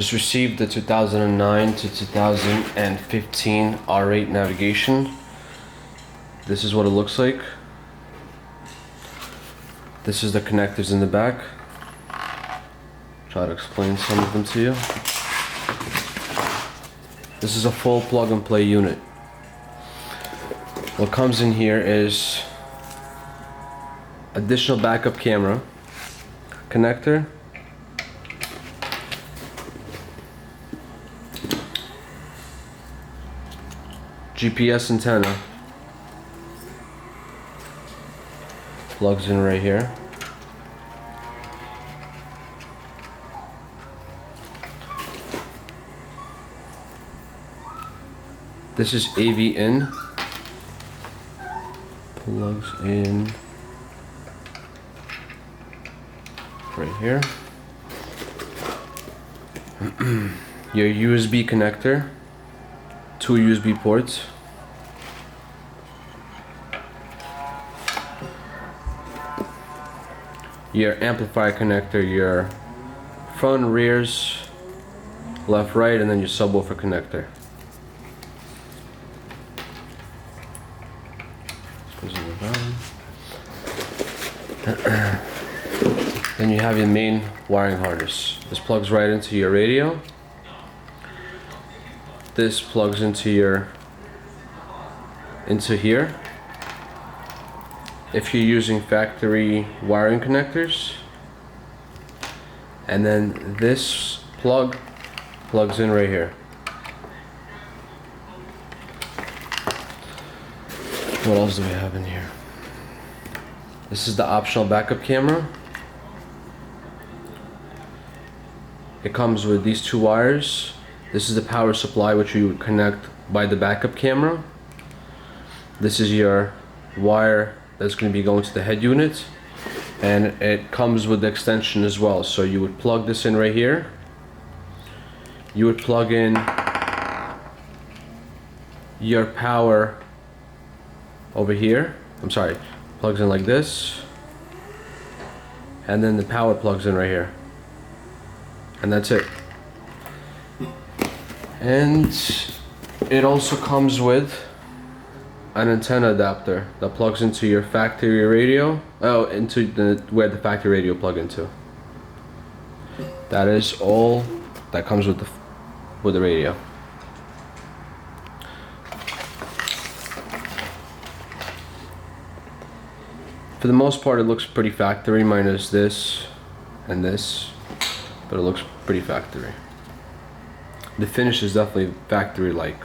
Just received the 2009 to 2015 R8 navigation. This is what it looks like. This is the connectors in the back. Try to explain some of them to you. This is a full plug and play unit. What comes in here is additional backup camera, connector, GPS antenna, plugs in right here. This is AV in, plugs in right here. Your USB connector, 2 USB ports. Your amplifier connector, your front, rears, left, right, and then your subwoofer connector. Then you have your main wiring harness. This plugs right into your radio. This plugs into here. If you're using factory wiring connectors. And then this plugs in right here. What else do we have in here? This is the optional backup camera. It comes with these 2 wires. This is the power supply which you would connect by the backup camera. This is your wire that's going to be going to the head unit, and it comes with the extension as well. So you would plug this in right here. You would plug in your power over here. I'm sorry, plugs in like this, and then the power plugs in right here, and that's it. And it also comes with an antenna adapter that plugs into your factory radio, into where the factory radio plug into. That is all that comes with the radio. For the most part, it looks pretty factory, minus this and this, but it looks pretty factory. The finish is definitely factory-like.